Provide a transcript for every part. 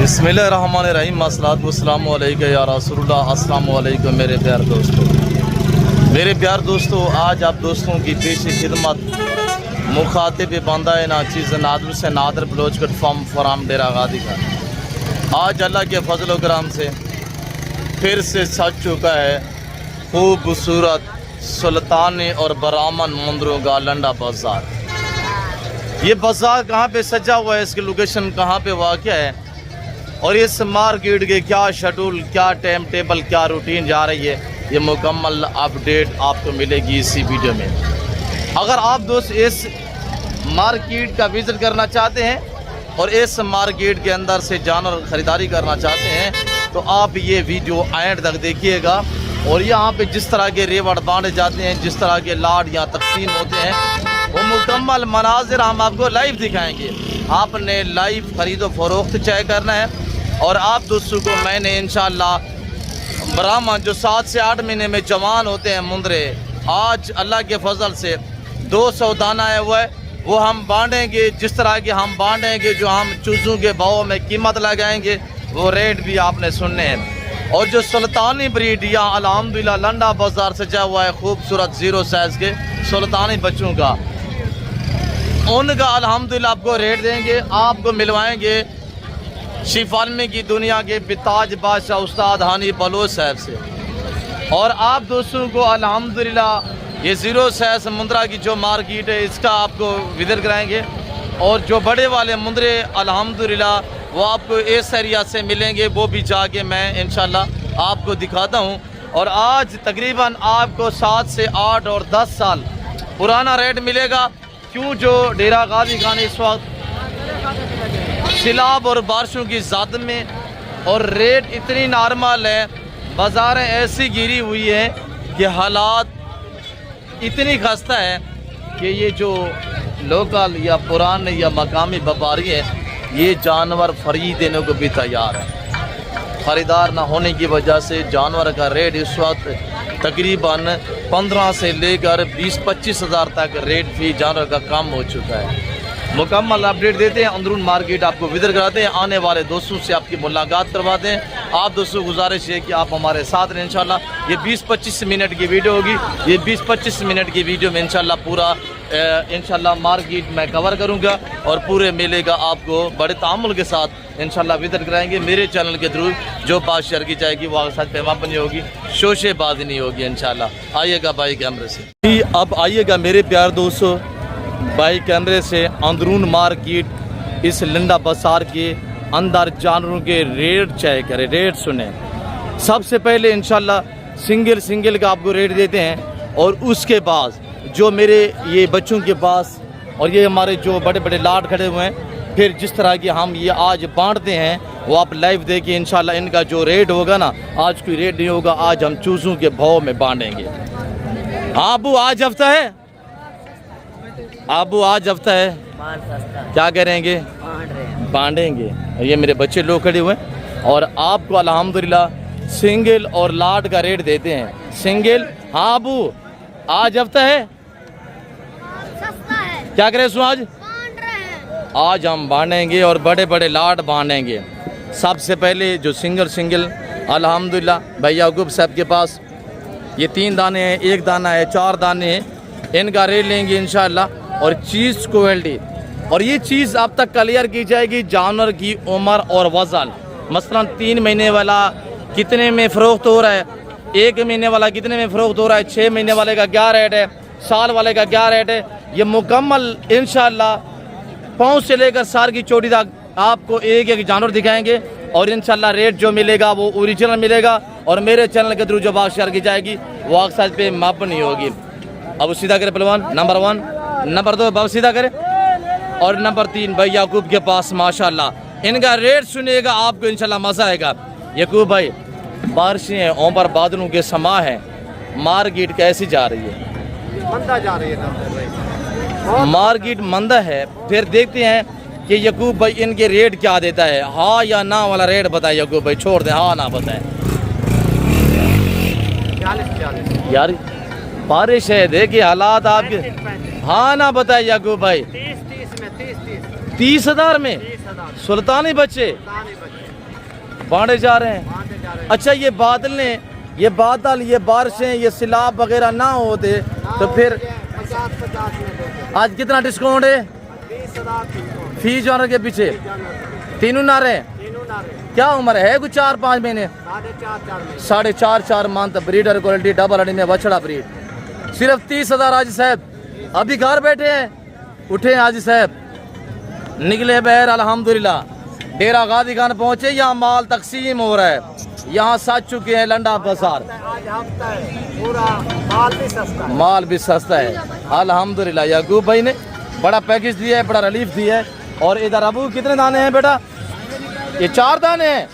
बिस्मिल्लाहिर्रहमानिर्रहीम अस्सलातु वस्सलामु अलैका या रसूलुल्लाह। अस्सलामु अलैकुम मेरे प्यार दोस्तों, आज आप दोस्तों की पेश खिदमत मुखातिब बंदा नाचीज़ नादर से नादर बलोचगढ़ फॉर्म फराम डेरा गादी का आज अल्लाह के फजल करम से फिर से सज चुका है खूबसूरत सुल्तानी और बरामन मंदिरों का लंडा बाज़ार। ये बाज़ार कहाँ पे सजा हुआ है, इसकी लोकेशन कहाँ पे वाक़या है और इस मार्केट के क्या शेड्यूल, क्या टाइम टेबल, क्या रूटीन जा रही है, ये मुकम्मल अपडेट आपको मिलेगी इसी वीडियो में। अगर आप दोस्त इस मार्केट का विज़िट करना चाहते हैं और इस मार्केट के अंदर से जानवर ख़रीदारी करना चाहते हैं तो आप ये वीडियो एंड तक देखिएगा। और यहाँ पे जिस तरह के रेवड़ बांटे जाते हैं, जिस तरह के लाड यहाँ तकसीम होते हैं, वो मुकम्मल मनाजिर हम आपको लाइव दिखाएंगे। आपने लाइव ख़रीदो फरोख्त चेक करना है। और आप दोस्तों को मैंने इंशाअल्लाह ब्राह्मण जो 7 से 8 महीने में जवान होते हैं मुंदरे, आज अल्लाह के फजल से 200 दाना है वो हम बांटेंगे। जिस तरह के हम बांटेंगे, जो हम चूज़ों के भाव में कीमत लगाएंगे, वो रेट भी आपने सुनने हैं। और जो सुल्तानी ब्रीड या अल्हम्दुलिल्लाह लंडा बाज़ार सजा हुआ है खूबसूरत 0 साइज़ के सुल्तानी बच्चों का, उनका अल्हम्दुलिल्लाह आपको रेट देंगे। आपको मिलवाएंगे शिफालमी की दुनिया के बिताज बादशाह उस्ताद हानी बलोच साहब से। और आप दोस्तों को अल्हम्दुलिल्लाह ये 0 साइज़ मुंद्रा की जो मार्केट है इसका आपको विज़िट कराएंगे। और जो बड़े वाले मुंदरे अल्हम्दुलिल्लाह वो आपको इस एरिया से मिलेंगे, वो भी जाके मैं इंशाल्लाह आपको दिखाता हूँ। और आज तकरीबन आपको 7 से 8 और 10 साल पुराना रेट मिलेगा। क्यों, जो डेरा गाजी खान इस वक्त सिलाब और बारिशों की ज़द में और रेट इतनी नॉर्मल है, बाज़ारें ऐसी गिरी हुई है कि हालात इतनी खस्ता है कि ये जो लोकल या पुराने या मकामी व्यापारी है, ये जानवर फ़रीद देने को भी तैयार है। ख़रीदार ना होने की वजह से जानवर का रेट इस वक्त तकरीबन 15 से लेकर 20-25 हज़ार तक रेट भी जानवर का कम हो चुका है। मुकम्मल अपडेट देते हैं, अंदरून मार्केट आपको विज़िट कराते हैं, आने वाले दोस्तों से आपकी मुलाकात करवाते हैं। आप दोस्तों गुजारिश है कि आप हमारे साथ रहें। इंशाल्लाह ये 20-25 मिनट की वीडियो होगी। ये 20-25 मिनट की वीडियो में इंशाल्लाह पूरा इंशाल्लाह मार्केट मैं कवर करूंगा और पूरे मेले का आपको बड़े तामुल के साथ इंशाल्लाह विज़िट कराएंगे। मेरे चैनल के थ्रू जो बात शेयर की जाएगी वो आपके साथ पैमापनी होगी, शोशेबाजी नहीं होगी इंशाल्लाह। आइएगा बाई कैमरे से। अब आइएगा मेरे प्यार दोस्तों, बाई कैमरे से अंदरून मार्केट इस लंडा बाज़ार के अंदर जानवरों के रेट चेक करें, रेट सुने। सबसे पहले इंशाल्लाह सिंगल का आपको रेट देते हैं और उसके बाद जो मेरे ये बच्चों के पास और ये हमारे जो बड़े बड़े लाट खड़े हुए हैं, फिर जिस तरह की हम ये आज बांटते हैं वो आप लाइव देखिए। इंशाल्लाह इनका जो रेट होगा ना, आज कोई रेट नहीं होगा, आज हम चूज़ों के भाव में बांटेंगे। हाँ अबू, आज हफ्ता है, अबू आज हफ्ता है, क्या करेंगे, बांटेंगे। ये मेरे बच्चे लोग खड़े हुए हैं और आपको अल्हम्दुलिल्लाह सिंगल और लाट का रेट देते हैं। सिंगल, हाँ अबू आज हफ्ता है, क्या करें सो आज हम बांटेंगे और बड़े बड़े लाट बांटेंगे। सबसे पहले जो सिंगल अल्हम्दुलिल्लाह भैया याकूब साहब के पास ये 3 दाने हैं, 1 दाना है, 4 दाने हैं, इनका रेट लेंगे इंशाल्लाह। और चीज़ क्वालिटी, और ये चीज़ अब तक क्लियर की जाएगी जानवर की उम्र और वज़न। मसलन 3 महीने वाला कितने में फ़रोख्त हो रहा है, 1 महीने वाला कितने में फ़रोख्त हो रहा है, 6 महीने वाले का क्या रेट है, साल वाले का क्या रेट है, ये मुकम्मल इंशाल्लाह पाँव से लेकर सार की चोटी तक आपको एक जानवर दिखाएंगे। और इंशाल्लाह रेट जो मिलेगा वो ओरिजिनल मिलेगा और मेरे चैनल के थ्रू जो बात शेयर की जाएगी वो आग साइज पे माप नहीं होगी। अब सीधा करे पहलवान, नंबर 1, नंबर 2 बाबू सीधा करे, और नंबर 3 भाई याकूब के पास माशाल्लाह। इनका रेट सुनिएगा, आपको इंशाल्लाह मज़ा आएगा। याकूब भाई, बारिशें हैं, ओंबर बादलों के समा है, मार्केट कैसी जा रही है? मंदा जा रही है मार्केट मंदा है। फिर देखते हैं कि याकूब भाई इनके रेट क्या देता है। हाँ या ना वाला रेट बताए याकूब भाई, छोड़ दें, हाँ ना बताए। 40 यार बारिश है, देखिए हालात आपके, हाँ ना बताए याकूब भाई। 30 हज़ार में सुल्तानी बच्चे बांटे जा रहे हैं। बांटे जा रहे हैं। अच्छा ये बादल ये बारिशें ये सैलाब वगैरह ना होते तो फिर 50-50 में देते। आज कितना डिस्काउंट है 20,000 फी जानवर के पीछे? तीनों नारे। तीनों नारे क्या उम्र है कुछ 4-5 महीने? 4.5 में 4.5 मंथ ब्रीडर क्वालिटी डबल हड्डी में बछड़ा ब्रीड सिर्फ 30,000। हाजी साहब अभी घर बैठे हैं, उठे हाजी साहब निकले बहर अल्हम्दुलिल्लाह डेरा गादी खान पहुंचे। यहाँ माल तकसीम हो रहा है, यहाँ सज चुके हैं लंडा बाजार। आज हफ्ता है पूरा माल भी सस्ता है। माल भी सस्ता है अल्हम्दुलिल्लाह। याकूब भाई ने बड़ा पैकेज दिया है, बड़ा रिलीफ दिया है। और इधर अबू कितने दाने हैं बेटा? ये 4 दाने हैं।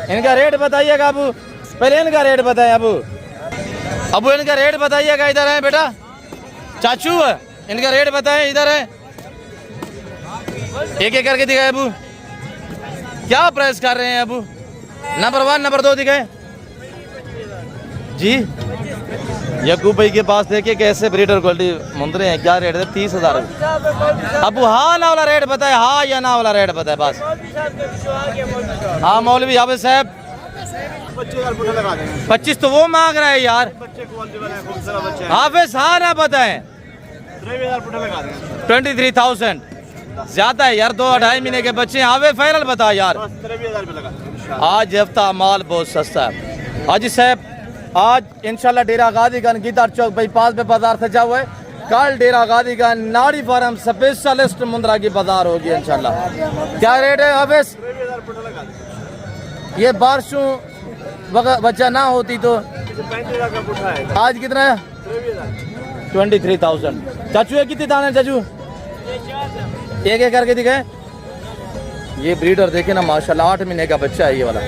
इनका रेट बताइएगा अबू, पहले इनका रेट बताएं अबू। अबू इनका रेट बताइएगा। इधर है बेटा चाचू, इनका रेट बताएं। इधर है, एक एक करके दिखाए अबू। क्या प्राइस कर रहे हैं अबू? नंबर 1 नंबर 2 दिखाए जी। याकूब भाई के पास देखिए कैसे ब्रीडर क्वालिटी मुंदरे हैं। क्या रेट है? 30,000। अबू हाँ ना वाला रेट बताए, हाँ या ना वाला रेट बताए बस। हाँ मौलवी हाफिज साहब 25,000 लगा देंगे। 25 तो वो मांग रहा है यार। बच्चे क्वालिटी वाले हैं, खूबसूरत बच्चे हैं। हाफिज हाँ ना बताएं। 23,000 लगा देंगे। 23,000 ज्यादा है यार, 2-2.5 महीने के बच्चे हैं। हाफिज फाइनल बता यार। 23,000 लगा देंगे। आज हफ्ता माल बहुत सस्ता है। हाजी साहब आज इंशाल्लाह डेरा गादीगंज गीदार चौक बाईपास पे बाजार सजा हुआ है। कल डेरा गादीगंज नाड़ी फार्म स्पेशलिस्ट मुंद्रा की बाजार होगी इंशाल्लाह। क्या रेट है हाफिज? 23,000 लगा देंगे। ये बारिशों बच्चा ना होती तो 35,000 का पुठा है। आज कितना है? 23,000। चाचू ये कितने दाने चाचू? एक एक करके दिखाए। ये ब्रीडर देखे ना माशाल्लाह 8 महीने का बच्चा है ये वाला।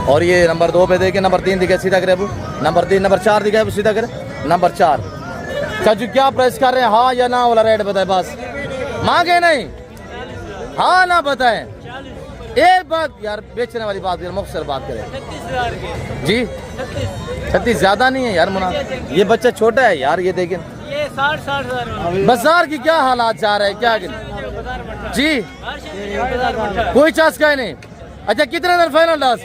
और ये नंबर 2 पे देखे, नंबर 3 दिखाए सीधा करे अबू, नंबर 3 नंबर 4 दिखाए अबू सीधा करे, नंबर 4। चाचू क्या प्राइस कर रहे हैं? हाँ या ना वाला रेट बताए बस, मांगे नहीं, हाँ ना बताएं। एक बात यार बेचने वाली बात करें, मुख्तसर बात करें जी। 36 ज्यादा नहीं है यार मुना, ये बच्चा छोटा है यार। ये देखें ये 60,000 बाजार की क्या हालात जा रहे हैं क्या जी? कोई चांस का ही नहीं। अच्छा कितने दिन फाइनल लास्ट?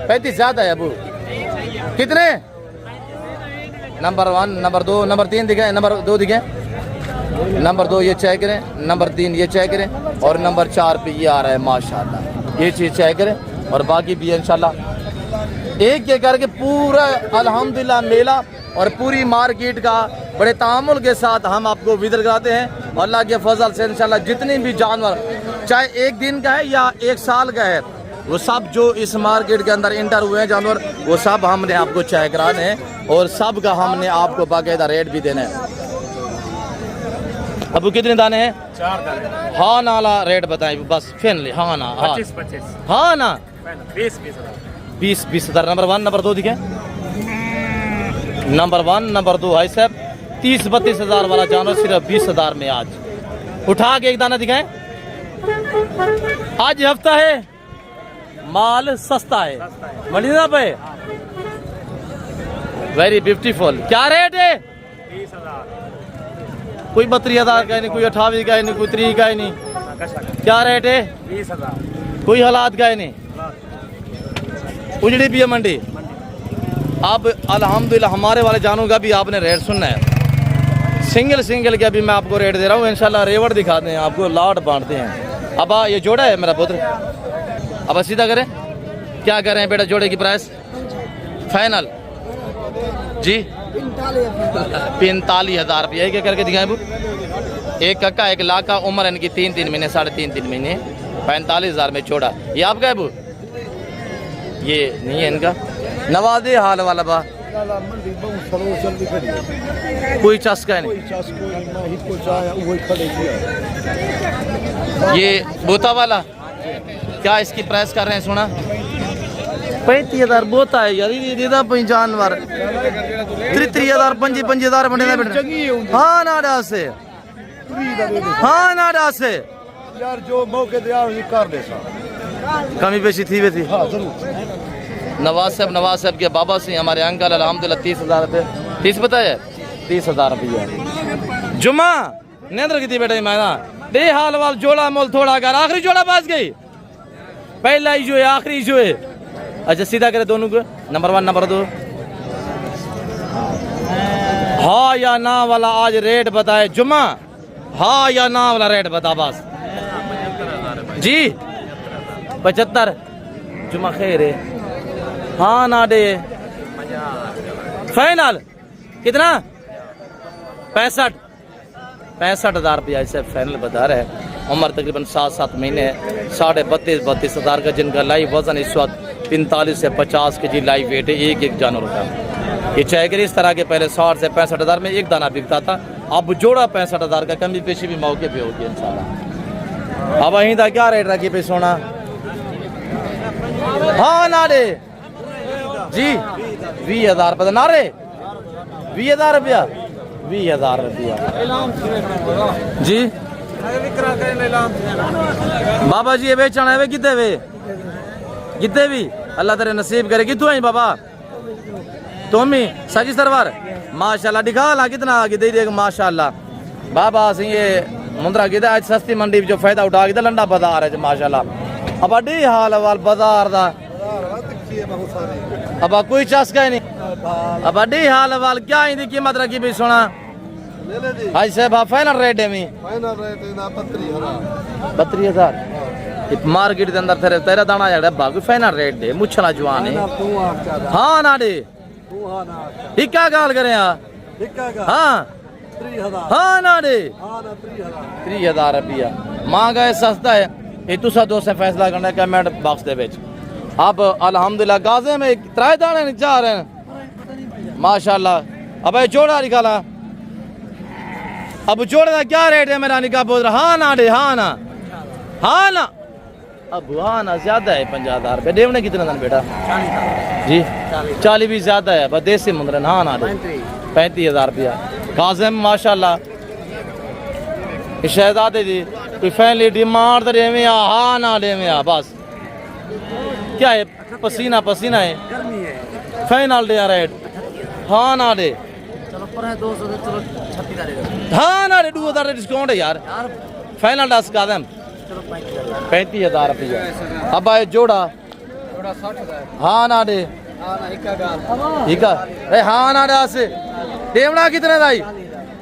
35 ज्यादा है अबू। कितने? नंबर 1 नंबर 2 नंबर 3 दिखाए, नंबर 2 दिखाए, नंबर 2 ये चेक करें, नंबर 3 ये चेक करें और नंबर 4 पे ये आ रहा है माशाल्लाह। ये चीज चेक करें और बाकी भी इंशाल्लाह एक एक करके पूरा अल्हम्दुलिल्लाह मेला और पूरी मार्केट का बड़े तामुल के साथ हम आपको विजिट कराते हैं। अल्लाह के फजल से इंशाल्लाह जितने भी जानवर चाहे एक दिन का है या 1 साल का है, वो सब जो इस मार्केट के अंदर इंटर हुए हैं जानवर, वो सब हमने आपको चेक कराने हैं और सब का हमने आपको बाकायदा रेट भी देना है। अबू कितने दाने हैं? 4 दाने। हाँ ना वाला रेट बताएं बस फाइनली। हाँ ना हाँ 25 हाँ ना 20 20,000। नंबर 1 नंबर 2 दिखे, नंबर 1 नंबर 2 भाई साहब 30-32,000 वाला जानवर सिर्फ 20,000 में। आज उठा के एक दाना दिखाएं। आज हफ्ता है, माल सस्ता है मदीना पे। Very beautiful. क्या रेट है? 20,000। कोई 32,000 का नहीं, कोई 28 का नहीं, कोई 30 का नहीं। क्या रेट है? 20,000। कोई हालात का नहीं, उजड़ी भी है मंडी। अब अल्हम्दुलिल्लाह हमारे वाले जानों का भी आपने रेट सुनना है। सिंगल के अभी मैं आपको रेट दे रहा हूँ इंशाल्लाह। रेवड़ दिखाते हैं आपको, लाट बांटते हैं। अब ये जोड़ा है मेरा पुत्र, अब सीधा करें। क्या कर रहे हैं बेटा जोड़े की प्राइस? फाइनल जी 45,000 रुपये। एक करके दिखाएं वो। एक कक्का 1 लाख का, उम्र इनकी 3 महीने 3.5 महीने। 45,000 में जोड़ा। ये आपका है वो? ये नहीं है इनका। नवादे हाल वाला बा कोई चस्का नहीं। ये बोता वाला क्या इसकी प्राइस कर रहे हैं? सुना 35,000 बोता है यार। ये देदा जानवर 33,000 25,000 बने हाँ नाडा से, हाँ नाडा से यार जो मौके दे यार कर दे कमी पेशी थी वे थी। हाँ जरूर। नवाज साहब के बाबा से हमारे अंकल अल्हम्दुलिल्लाह 30,000 रुपये। 30 बताया 30,000 रुपये। जुम्मा नेंद्र की थी बेटा मैं ना दे हाल वाल जोड़ा मोल थोड़ा कर आखिरी जोड़ा पास गई पहला इशू है, आखिरी इशू है। अच्छा सीधा करे दोनों को, नंबर 1 नंबर 2। हाँ या ना वाला आज रेट बताए जुम्मा, हाँ या ना वाला रेट बता बस जी। 75 जुम्मा खैर है, हाँ ना दे फाइनल कितना 65,000 रुपया इसे फाइनल बता रहे हैं। उम्र तकरीबन 7 महीने है, 32,000 हज़ार का जिनका लाइव वजन इस वक्त 45 से 50 के जी लाइव वेट है एक जानवर का। ये चैकर इस तरह के पहले 60 से 65,000 में एक दाना बिकता था, अब जोड़ा 65,000 का, कमी पेशी भी मौके पे होगी इंशाल्लाह। अब वहीं था क्या रेट रखी पे सोना, हाँ नारे जी 20,000 रुपये नारे 20,000 रुपया 20,000 रुपया जी। बाबा जी ये बेचना है वे कितने भी अल्लाह तेरे नसीब करे। कितु है बाबा तुम ही सजी सरवर माशाल्लाह दिखा ला कितना आगे दे देगा माशाल्लाह। बाबा सिंह ये मुंद्रा की आज सस्ती मंडी जो फायदा उठा के लंडा बाजार है माशाल्लाह। अब अड्डी हाल वाल बाजार दा अब कोई चस्का ही नहीं, अब अड्डी हाल वाल क्या इनकी कीमत रखी भी सोना हाई साहब फाइनल रेट है 32,000 मार्केट के अंदर तेरा दाना जड़ा बाकी फाइनल रेट दे मुछला जवान है। हाँ ना दे क्या गाल करे हाँ हाँ ना दे 30,000 रुपया मांगा है, सस्ता है। ये तुसा दोस्त फैसला करना है कमेंट बॉक्स दे विच। अब अल्हम्दुलिल्लाह गाजे में 3 दाने चाह रहे हैं माशाल्लाह। अब ये जोड़ा निकाला, अब जोड़े का क्या रेट है मेरा निकाह बोल रहा, हाँ ना दे हाँ ना अब हाँ ना ज्यादा है 50,000 रुपये देवने कितने दिन बेटा जी 40 भी ज्यादा है बस देसी मुंदरन, हाँ ना दे 35,000 रुपया काजिम माशाल्लाह। शहजादे जी कोई फैमिली डिमांड देवे हाँ ना देवे बस क्या है पसीना है फाइनल दे रेट हाँ ना दे हाँ ना 2,000 डिस्काउंट है यार फाइनल दस कादम 35,000 रुपया। अब आए जोड़ा हाँ ना दे ठीक है हाँ ना दे देवना कितने दाई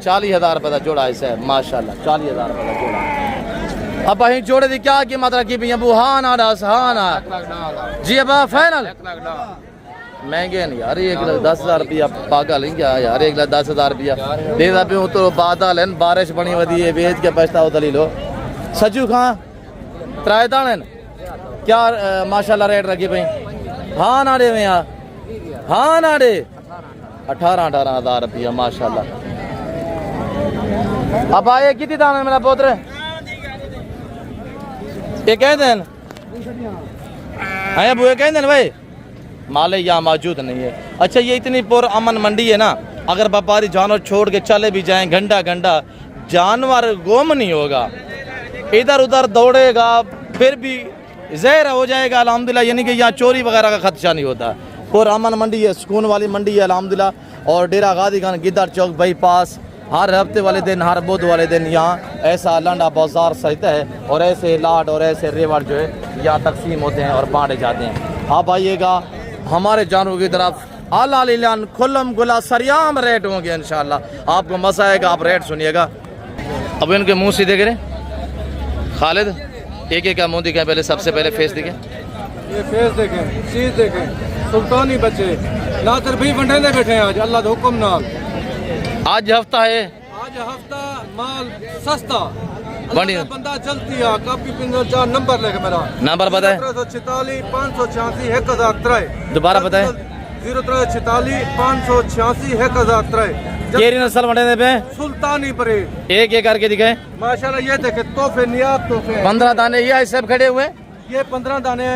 40,000 रुपये का जोड़ा ऐसा माशाल्लाह 40,000 रुपये का जोड़ा। अब अं जोड़े की क्या कीमत रखी भी अबू हाँ ना दस हाँ ना जी अब फाइनल महंगे नहीं यार 1,10,000 रुपया पागल नहीं क्या यार 1,10,000 रुपया दे पे तो बादल है बारिश बनी वधी है बेच के पछताओ दली लो सजू खां 3 दाने क्या माशाल्लाह रेट रखी भाई हाँ ना दे हाँ ना दे 18,000 रुपया माशाल्लाह। अब आए कितनी दाने मेरा पोत्र ये कहते हैं आया बुए कहते हैं भाई माले यहाँ मौजूद नहीं है। अच्छा ये इतनी पुर अमन मंडी है ना, अगर व्यापारी जानवर छोड़ के चले भी जाएं घंटा जानवर गुम नहीं होगा, इधर उधर दौड़ेगा फिर भी जहर हो जाएगा अल्हम्दुलिल्लाह। यानी कि यहाँ चोरी वगैरह का खदशा नहीं होता। पुर अमन मंडी है, सुकून वाली मंडी है अल्हम्दुलिल्लाह। और डेरा गादी खान गिद्दर चौक बाईपास हर हफ्ते वाले दिन हर बुध वाले दिन यहाँ ऐसा लंडा बाजार सजता है और ऐसे लाट और ऐसे रेवड़ जो है यहाँ तकसीम होते हैं और बांटे जाते हैं। आप आइएगा हमारे जानवरों की तरफ आलान खुल्लम गुला सरियाम रेट होंगे इंशाल्लाह, आपको मजा आएगा। आप रेट सुनिएगा। अब इनके मुंह सीधे करें खालिद, एक का मुंह दिखाएं, पहले सबसे पहले फेस दिखें, ये फेस देखें, चीज देखें, सुल्तानी बच्चे नातर भी बंडे बैठे हैं आज अल्लाह के हुक्म नाल। आज हफ्ता है, आज हफ्ता माल सस्ता बढ़िया बंदा जल्दी आ कापी पिंजर 4 नंबर लेके मेरा नंबर बताए 0346 586 1003 दोबारा बताए 0346 586 1003 केरी नस्ल बने पे सुल्तानी परे एक करके दिखाए माशाल्लाह। ये देखे तोहफे नियाब तोहफे 15 दाने ये सब खड़े हुए, ये 15 दाने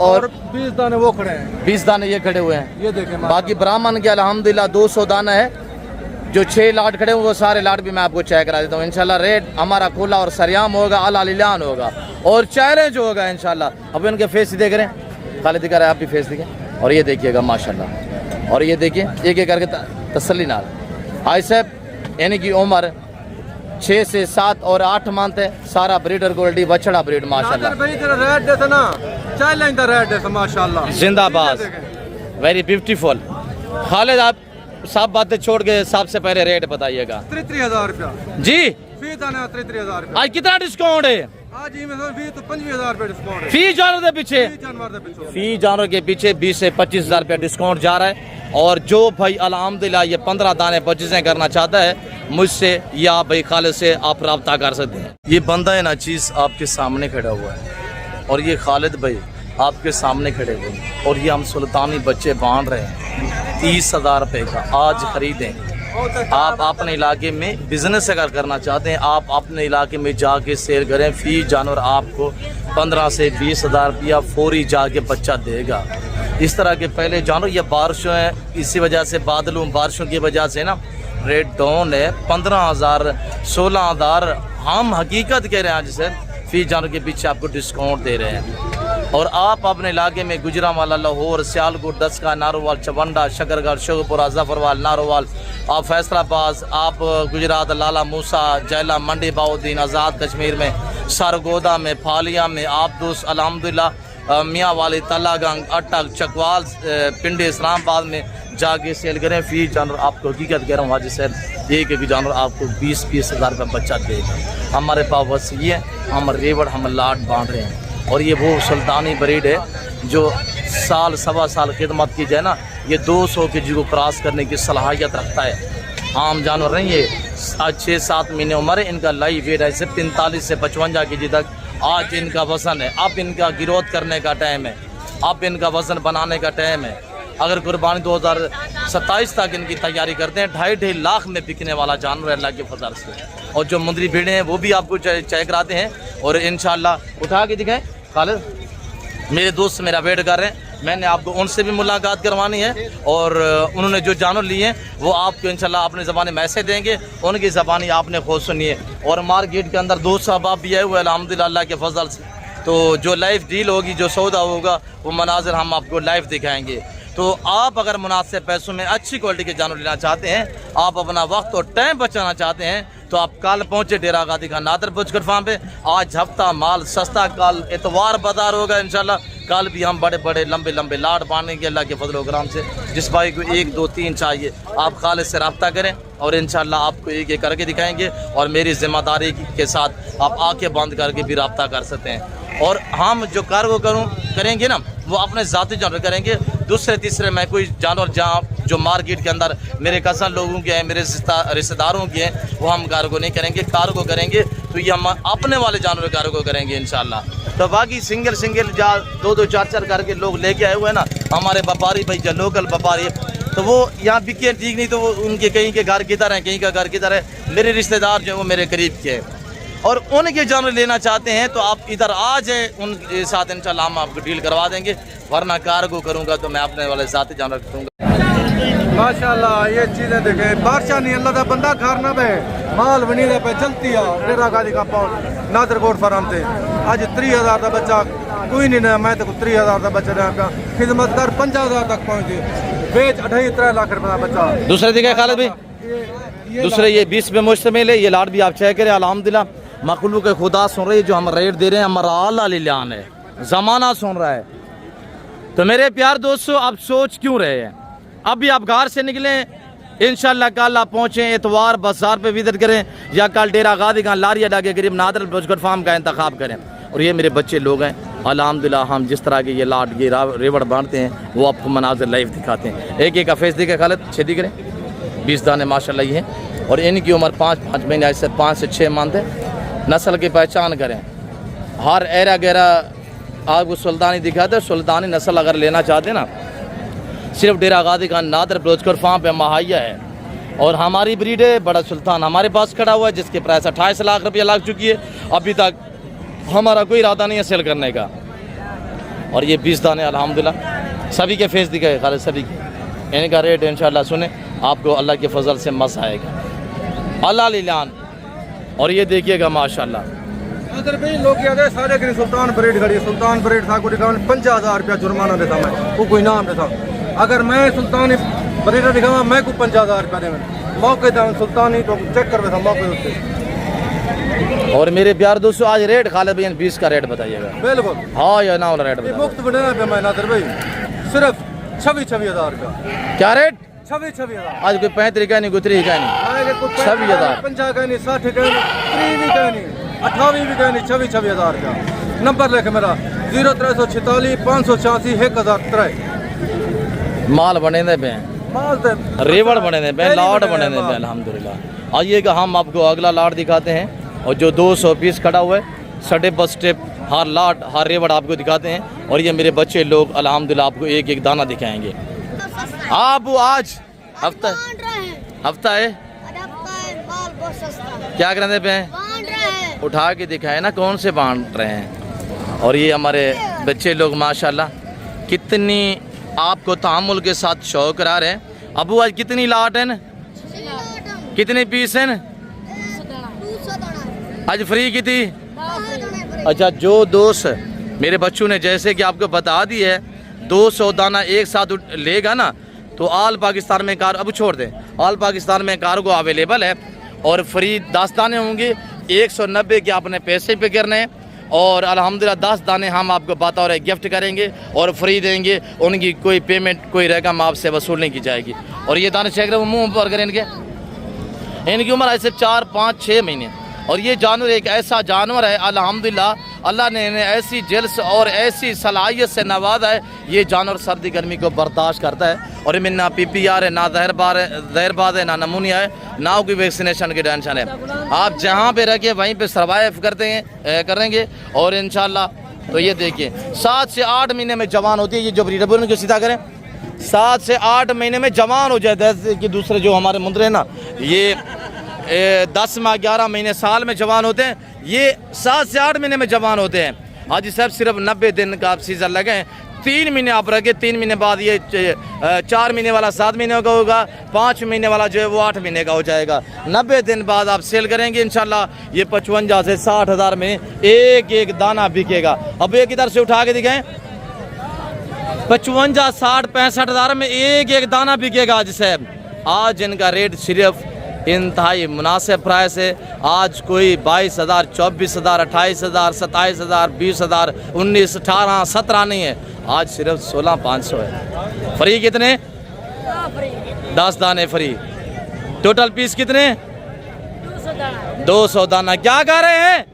और 20 दाने वो खड़े हैं, 20 दाने ये खड़े हुए हैं। ये देखे बाकी ब्राह्मण के अल्हम्दुलिल्लाह 200 दाना है। जो 6 लाट खड़े हुए वो सारे लाट भी मैं आपको चेक करा देता हूँ इंशाल्लाह। रेट हमारा खुला और सरियाम होगा, अलान होगा और चैलेंज होगा इंशाल्लाह। अब इनके फेस देख रहे हैं, खाली दिखा रहे हैं, आप भी फेस दिखें और ये देखिएगा माशाल्लाह। और ये देखिए एक करके तसल्ली नाल आई साहब, यानी कि उम्र 6 से 7 और 8 मंथ है। सारा ब्रीडर गोल्डी बछड़ा ब्रीड माशाल्लाह। रेट देते ना चैलेंज द रेड है माशाल्लाह। जिंदाबाद, वेरी ब्यूटीफुल। खालिद आप सब बातें छोड़ के सबसे पहले रेट बताइएगा। 33,000 रुपया जी, फी दाना 33,000 रुपया। आज कितना डिस्काउंट है? आज ही में फी तो 25,000 रुपया डिस्काउंट है। फी जानवर के पीछे, फी जानवर दे पिछो फी जानवर के पीछे 20 से 25,000 रुपया डिस्काउंट जा रहा है। और जो भाई अल्हम्दुलिल्लाह ये 15 दाने परचेज़ें करना चाहता है मुझसे या भाई खालिद से आप रब्ता कर सकते हैं। ये बंदा है ना चीज़ आपके सामने खड़ा हुआ है और ये खालिद भाई आपके सामने खड़े हुए हैं और ये हम सुल्तानी बच्चे बांध रहे हैं 30,000 रुपये का। आज खरीदें। आप अपने इलाके में बिजनेस अगर करना चाहते हैं आप अपने इलाके में जाके सेल करें। फी जानवर आपको 15 से 20,000 रुपया फौरी जाके बच्चा देगा। इस तरह के पहले जानवर ये बारिशों है, इसी वजह से बादलों बारिशों की वजह से ना रेट डाउन है। 15,000 16,000 हम हकीकत कह रहे हैं आज से फी जानवर के पीछे आपको डिस्काउंट दे रहे हैं। और आप अपने इलाके में गुजरांवाला, लाहौर, सियालकोट, दसका, नारोवाल, चवंडा, शकरगढ़, शेखपुरा, जफरवाल, नारोवाल, आप फैसलाबाद, आप गुजरात, लाला मूसा, जैला, मंडी, बाउद्दीन, आज़ाद कश्मीर में, सरगोदा में, फालिया में, आप दोस्त अल्हम्दुलिल्लाह मियाँ वाली, तलागंग, अटक, चकवाल, पिंडी, इस्लामाबाद में जाके सेल करें। फी जानवर आपको हकीकत कह रहा हूँ हाजी साहब, एक एक जानवर आपको 20-20 हज़ार रुपये बच्चा देगा। हमारे पास बस ये हम रेवड़ हम लाट बांध रहे हैं। और ये वो सुल्तानी ब्रीड है जो साल सवा साल खिदमत की जाए ना ये 200 केजी को क्रॉस करने की सलाहियत रखता है। आम जानवर नहीं, ये 6-7 महीने उम्र है। इनका लाइव वेट है 45 से 55 केजी तक आज इनका वज़न है। अब इनका गिरोथ करने का टाइम है, अब इनका वज़न बनाने का टाइम है। अगर कुर्बानी 2027 तक इनकी तैयारी करते हैं 2.5 लाख में बिकने वाला जानवर है अल्लाह के फजल से। और जो मुंदरी भीड़ें हैं वो भी आपको चेक कराते हैं और इंशाल्लाह उठा के दिखाएं। खालिद मेरे दोस्त मेरा वेट कर रहे हैं, मैंने आपको उनसे भी मुलाकात करवानी है और उन्होंने जो जानवर लिए हैं वो आपको इंशाल्लाह अपनी ज़बानी मैसेज देंगे, उनकी ज़बानी आपने खुद सुनी है। और मार्केट के अंदर 2 साहबाब भी आए हुए अल्हम्दुलिल्लाह अल्लाह के फजल से। तो जो लाइव डील होगी, जो सौदा होगा वो मनाजिर हम आपको लाइव दिखाएंगे। तो आप अगर मुनासिब पैसों में अच्छी क्वालिटी के जानवर लेना चाहते हैं, आप अपना वक्त और टाइम बचाना चाहते हैं तो आप कल पहुँचे डेरा गादी का नादर बुजकर फार्म पे। आज हफ्ता माल सस्ता, कल इतवार बाजार होगा इंशाल्लाह। कल भी हम बड़े बड़े लंबे लंबे लाट बांधेंगे अल्लाह के फजल कराम से। जिस भाई को 1 2 3 चाहिए आप खालिद से रब्ता करें और इंशाल्लाह आपको एक एक करके दिखाएंगे। और मेरी जिम्मेदारी के साथ आप आँखें बंद करके भी रब्ता कर सकते हैं। और हम जो कार्गो करेंगे ना वो अपने ज़ाती जानवर करेंगे। दूसरे तीसरे मैं कोई जानवर जहाँ जो मार्केट के अंदर मेरे कज़न लोगों के हैं, मेरे रिश्तेदारों के हैं, वो हम कार्गो नहीं करेंगे। कार्गो करेंगे तो ये हम अपने वाले जानवर कार्गो करेंगे इंशाल्लाह। तो बाकी सिंगल जा 2 4 करके लोग लेके आए हुए हैं ना हमारे व्यापारी भाई जो लोकल व्यापारी, तो वो यहाँ बिके ठीक नहीं तो वो उनके कहीं के घर किधर हैं, कहीं का घर किधर है। मेरे रिश्तेदार जो वो मेरे करीब के हैं और उनके जानवर लेना चाहते हैं तो आप इधर आ जाए, उनके साथ इंशाल्लाह हम आपको डील करवा देंगे। वरना कार्गो करूँगा तो मैं अपने वाले साथ जानवर करूँगा। माशाल्लाह ये चीज़ें देखें, बादशाह नहीं अल्लाह का बंदा घर ना पे माल बनी दे पे चलती है डेरा गादी का पाउंड नादरकोट फार्म से। आज 30,000 का बच्चा कोई नहीं ना, मैं तो 30,000 का बच्चा रहा खिदमत कर 50,000 तक पहुँची बेच 2.5-3 लाख रुपये का बच्चा। दूसरे दिखे खालिद भाई, दूसरे ये 20 पे मुश्तमिल है। ये लाट भी आप चेक करें अल्हम्दुलिल्लाह मखलूक के खुदा सुन रही है। जो हम रेट दे रहे हैं हमारा आला लिलान है, ज़माना सुन रहा है। तो मेरे प्यार दोस्तों आप सोच क्यों रहे हैं, अभी आप घर से निकलें इंशाल्लाह कल आप पहुँचें इतवार बाजार पे विजिट करें या कल डेरा गादी का लारी अड्डा के करीब नादर बुजकर फार्म का इंतखाब करें। और ये मेरे बच्चे लोग हैं अल्हम्दुलिल्लाह, हम जिस तरह के ये लाट ये रेवड़ बांधते हैं वो आपको मनाजिर लाइव दिखाते हैं। एक एक का फेस दिखे खालिद, छेदी करें 20 दाने माशाल्लाह ये हैं। और इनकी उम्र 5-5 महीने ऐसे 5 से 6 मंथ है। नस्ल की पहचान करें, हर एरा गहरा आपको सुल्तानी दिखाते हैं। सुल्तानी नस्ल अगर लेना चाहते हैं ना सिर्फ डेरा गादी का नादर बलोचकर फार्म पे मुहैया है। और हमारी ब्रीड है बड़ा सुल्तान हमारे पास खड़ा हुआ है जिसकी प्राइस 28 लाख रुपया लग चुकी है। अभी तक हमारा कोई इरादा नहीं है सेल करने का। और ये 20 दाने अल्हम्दुलिल्लाह सभी के फेस दिखाए खालिद, सभी के इनका रेट इंशाल्लाह सुने आपको अल्लाह के फजल से मज़ा आएगा अल्लाह लिलान। और ये देखिएगा माशाल्लाह अदर भाई लोग याद है सारे के सुल्तान ब्रीड खड़ी, सुल्तान ब्रीड था को 50,000 रुपया जुर्माना देता मैं, वो कोई नाम देता। अगर मैं सुल्तानी ब्रीड दिखावा मैं को 50,000 रुपया दे मौके था सुल्तानी तो चेक कर मौके और मेरे प्यार दोस्तों आज रेट खालिद भाई 20 का रेट बताइएगा। बिल्कुल हाँ या ना वाला रेट ये बताइए। मुफ्त बनाना पे मैं नादर भाई सिर्फ 26,000 का। क्या रेट? 26,000 आज कोई 35 का नहीं, कोई 30 का नहीं, 26,000 50 का नहीं, 60 का नहीं, 30 भी का नहीं, 28 भी का नहीं, 26,000 का। नंबर लिख मेरा 0346 586 1003। माल बने दे पे माल तो रेवड़ बने दे पे पहली लाट बने बने हैं दे पे माल। अल्हम्दुलिल्लाह। आइएगा हम आपको अगला लाट दिखाते हैं और जो 200 पीस खड़ा हुआ है स्टेप बाय स्टेप हर लाट हर रेवड़ आपको दिखाते हैं। और ये मेरे बच्चे लोग अल्हम्दुलिल्लाह आपको एक एक दाना दिखाएंगे। आप वो आज हफ्ता हफ्ता है क्या करने पे हैं? उठा के दिखाए ना कौन से बांट रहे हैं। और ये हमारे बच्चे लोग माशाल्लाह कितनी आपको तामुल के साथ शौक करा रहे हैं। अबू आज कितनी लाट है न? कितने पीस हैं न? आज फ्री की थी। अच्छा जो दोस्त मेरे बच्चों ने जैसे कि आपको बता दी है 200 दाना एक साथ लेगा ना तो आल पाकिस्तान में कार अब छोड़ दें, आल पाकिस्तान में कार्गो अवेलेबल है और फ्री 10 दाने होंगे। 190 के आपने पैसे पे करने हैं और अल्हम्दुलिल्लाह 10 दाने हम आपको बतौर गिफ्ट करेंगे और फ्री देंगे। उनकी कोई पेमेंट कोई रकम आपसे वसूल नहीं की जाएगी। और ये दाने चेक रहे मुँह पर करें इनकी उम्र ऐसे 4, 5, 6 महीने। और ये जानवर एक ऐसा जानवर है अल्हम्दुलिल्लाह अल्लाह ने इन्हें ऐसी जल्स और ऐसी सलाहियत से नवाजा है। ये जानवर सर्दी गर्मी को बर्दाश्त करता है और इनमें ना PPR है, ना जहरबाज है, ना नमूनिया है, ना कोई वैक्सीनेशन की टेंशन है। आप जहाँ पे रखे वहीं पे सर्वाइव करते हैं करेंगे और इंशाल्लाह। तो ये देखिए 7 से 8 महीने में जवान होती है। ये जो ब्रीडर को सीधा करें 7 से 8 महीने में जवान हो जाता है कि दूसरे जो हमारे मुंदरे हैं ना ये 10 माह 11 महीने साल में जवान होते हैं। ये 7 से 8 महीने में जवान होते हैं। हाजी साहब सिर्फ 90 दिन का आप सीज़न लगे हैं। 3 महीने आप रखे, 3 महीने बाद ये 4 महीने वाला 7 महीने का होगा, 5 महीने वाला जो है वो 8 महीने का हो जाएगा। 90 दिन बाद आप सेल करेंगे इंशाल्लाह। ये 55 से 60 हज़ार में एक एक दाना बिकेगा। अब एक इधर से उठा के दिखाएं 55, 60, 65 हज़ार में एक एक दाना बिकेगा। हाजी साहब आज इनका रेट सिर्फ इंतहाई मुनासिब प्राइस है। आज कोई 22,000, 24,000, 28,000, 27,000, 20,000, 19, 18, 17 नहीं है। आज सिर्फ 16,500 है। फ्री कितने? 10 दाने फ्री। टोटल पीस कितने? 200 दाना। क्या कर रहे हैं?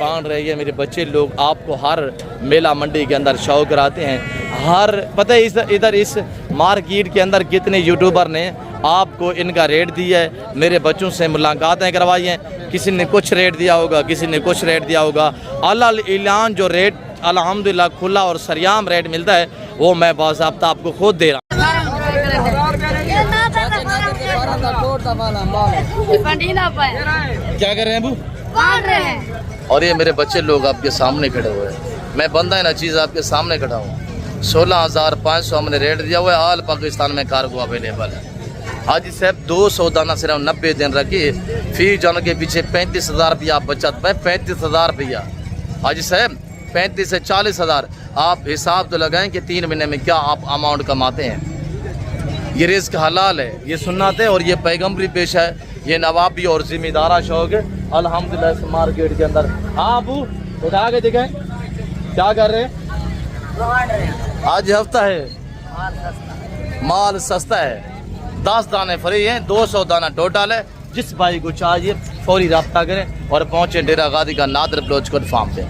बांध रहे हैं मेरे बच्चे लोग। आपको हर मेला मंडी के अंदर शो कराते हैं। हर पता है इधर इस मार्केट के अंदर कितने यूट्यूबर ने आपको इनका रेट दिया है। मेरे बच्चों से मुलाकातें करवाई हैं। किसी ने कुछ रेट दिया होगा, किसी ने कुछ रेट दिया होगा। अल ऐलान जो रेट अल्हम्दुलिल्लाह खुला और सरियाम रेट मिलता है वो मैं बाज़ाब्ता आपको खुद दे रहा हूँ। क्या कर रहे हैं अबू? और ये मेरे बच्चे लोग आपके सामने खड़े हुए हैं। मैं बंदा है ना चीज़ आपके सामने खड़ा हूँ। 16,500 हमने रेट दिया हुआ है। आल पाकिस्तान में कार्गो अवेलेबल है। हाजी साहब 200 दाना सिर्फ 90 दिन रखिए। फी जाने के पीछे 35,000 रुपया आप बचत पे 35,000 रुपया। हाजी साहब 35 से 40,000 आप हिसाब तो लगाएं कि 3 महीने में क्या आप अमाउंट कमाते हैं। ये रिस्क हलाल है, ये सुन्नत है और ये पैगम्बरी पेशा है। ये नवाबी और जिम्मेदारा शौक है अल्हम्दुलिल्लाह इस मार्केट के अंदर। हाँ अबू उठा के दिखाएं क्या कर रहे हैं? आज हफ्ता है, माल सस्ता है। 10 दाने फ्री हैं, 200 दाना टोटल है। जिस भाई को चाहिए फौरी रब्ता करें और पहुँचे डेरा गादी का नादर बलोच कोट फार्म पे।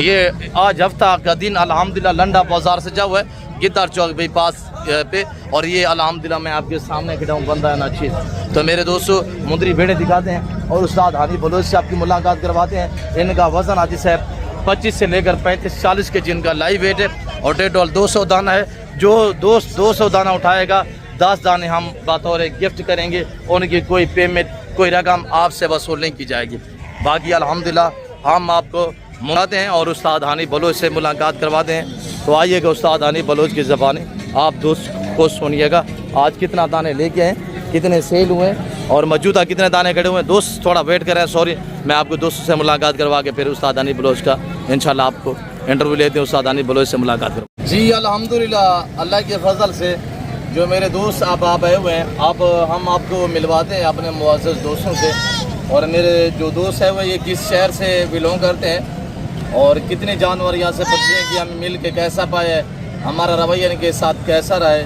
ये आज हफ्ता का दिन अल्हम्दुलिल्लाह लंडा बाजार से जाओ है गिद्दार चौक भी पास पे। और ये अल्हम्दुलिल्लाह मैं आपके सामने खड़ा हूँ बंदा है ना चीज़। तो मेरे दोस्तों मुंदरी भेड़े दिखाते हैं और उस्ताद हानी बलोच से आपकी मुलाकात करवाते हैं। इनका वज़न हाजी साहब 25 से लेकर 35-40 के जिनका लाइव वेट है और टोटल 200 दाना है। जो दोस्त 200 दाना उठाएगा 10 दाने हम बतौर गिफ्ट करेंगे। उनकी कोई पेमेंट कोई रकम आपसे वसूल नहीं की जाएगी। बाकी अल्हम्दुलिल्लाह हम आपको मुलाते हैं और उस्ताद हानी बलोच से मुलाकात करवाते हैं। तो आइएगा उस्ताद हानी बलोच की ज़बानी आप दोस्त को सुनिएगा। आज कितना दाने लेके हैं, कितने सेल हुए हैं और मौजूदा कितने दाने खड़े हुए हैं। दोस्त थोड़ा वेट कर रहे हैं, सॉरी। मैं आपको दोस्तों से मुलाकात करवा के फिर उस्ताद हानी बलोच का इंशाल्लाह आपको इंटरव्यू लेते हैं। उस्ताद हानी बलोच से मुलाकात करूँ जी। अल्हम्दुलिल्लाह अल्लाह के फजल से जो मेरे दोस्त आप आए हुए हैं, आप हम आपको मिलवाते हैं अपने मुअज़्ज़ज़ दोस्तों से। और मेरे जो दोस्त है वो ये किस शहर से बिलोंग करते हैं और कितने जानवर यहाँ से बचे हैं कि हम मिल के कैसा पाए, हमारा रवैया इनके साथ कैसा रहे,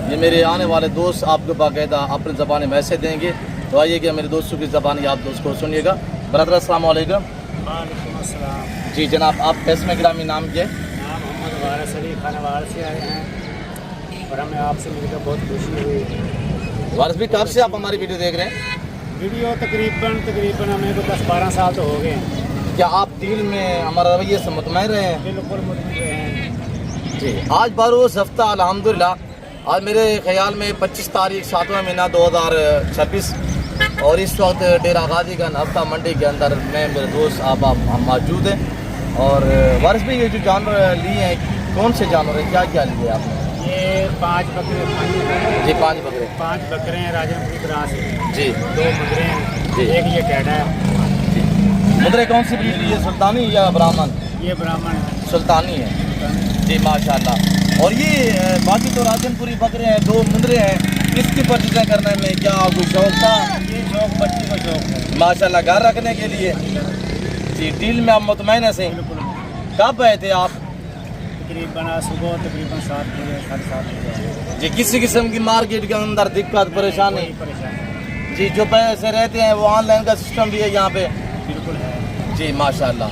ये मेरे आने वाले दोस्त आपको बाकायदा अपनी ज़बान में मैसेज देंगे। तो आइए कि मेरे दोस्तों की ज़बान आप दोस्त को सुनिएगा। ब्रदर अस्सलाम वालेकुम। जी जनाब, आप कैसे में ग्रामीण नाम के? नाम मोहम्मद वारिस अली खानावाड़ से आए हैं और हमें आपसे मिलकर बहुत खुशी हुई। वारिस भी कब से आप हमारी वीडियो देख रहे हैं? वीडियो तकरीबन हमें को 10-12 साल तो हो गए हैं। क्या आप डील में हमारा रवैये से मुतमईन रहे हैं? बिल्कुल मुतमईन रहे हैं जी। आज बरोज़ हफ्ता अल्हम्दुलिल्लाह, आज मेरे ख्याल में 25 तारीख 7वां महीना 2026 और इस वक्त डेरा गाजी का हफ्ता मंडी के अंदर मैं मेरे दोस्त आप मौजूद हैं। और वारिस भाई ये जो जानवर लिए हैं कौन से जानवर हैं, क्या क्या लिए आपने? ये 5 बकरे जी 5 बकरे। 5 बकरे हैं राजनपुरी क्रॉस जी। 2 मुद्रे हैं जी। एक ये कैडा है। मुद्रे कौन सी ब्रीड ली है, सुल्तानी या ब्राह्मण? ये ब्राह्मण सुल्तानी है जी माशाल्लाह। और ये बाकी तो राजनपुरी बकरे हैं, 2 मुंदरे हैं, किसकी परचेज़ करने में क्या आपको शौक था? ये शौक बच्ची को शौक है माशाल्लाह घर रखने के लिए जी। डील में आप मुतमईन है से? बिल्कुल। कब आए थे आप? तकरीबन सुबह तकरीबन 7 बजे 7:30 बजे। जी। किसी किस्म की मार्केट के अंदर दिक्कत परेशानी? कोई परेशानी जी। जो पैसे रहते हैं वो ऑनलाइन का सिस्टम भी है यहाँ पे? बिल्कुल है जी माशाल्लाह।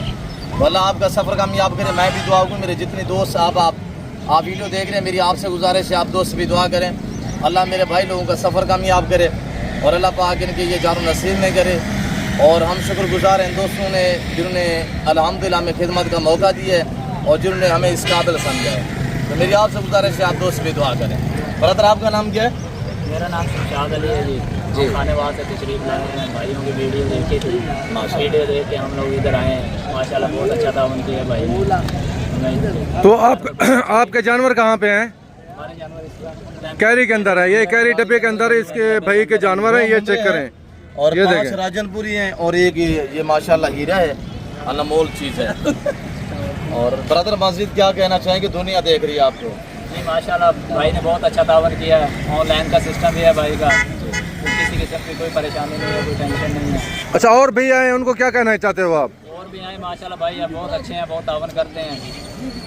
वल्लाह आपका सफ़र कामयाब करें। मैं भी दुआ करूँ, मेरे जितने दोस्त आप वीडियो देख रहे हैं, मेरी आपसे गुजारिश है आप दोस्त भी दुआ करें, अल्लाह मेरे भाई लोगों का सफ़र कामयाब करे और अल्लाह पाक इनके ये जान नसीब में करे। और हम शुक्रगुजार हैं दोस्तों ने जिन्होंने अल्हम्दुलिल्लाह में खिदमत का मौका दिया है और जिन्होंने हमें इस काबिल समझा है। तो मेरी आपसे गुजारिश है आप दोस्त भी दुआ करें। ब्रदर आपका नाम क्या है? मेरा नाम शमशाद अली है जी। जी। खानेवाड़ से तशरीफ लाए हैं, भाइयों की वीडियो देखी थी, वीडियो देख के हम लोग इधर आए हैं। माशाल्लाह बहुत अच्छा था उनकी है भाई। तो आपके जानवर कहाँ पे हैं? हमारे जानवर कैरी के अंदर है, ये कैरी डब्बे के अंदर इसके भाई के जानवर हैं, ये चेक करें। और ये 5 देखें। राजनपुरी हैं और एक ये माशाल्लाह हीरा है, अनमोल चीज़ है। और ब्रदर मस्जिद क्या कहना चाहेंगे, दुनिया देख रही है आपको? जी माशाल्लाह भाई ने बहुत अच्छा तावन किया है। ऑनलाइन का सिस्टम भी है भाई का, तो किसी किस्म की कोई परेशानी नहीं है, कोई टेंशन नहीं है। अच्छा, और भी आए उनको क्या कहना चाहते हो आप? और भी आए माशाल्लाह भाई अब बहुत अच्छे हैं, बहुत तावन करते हैं,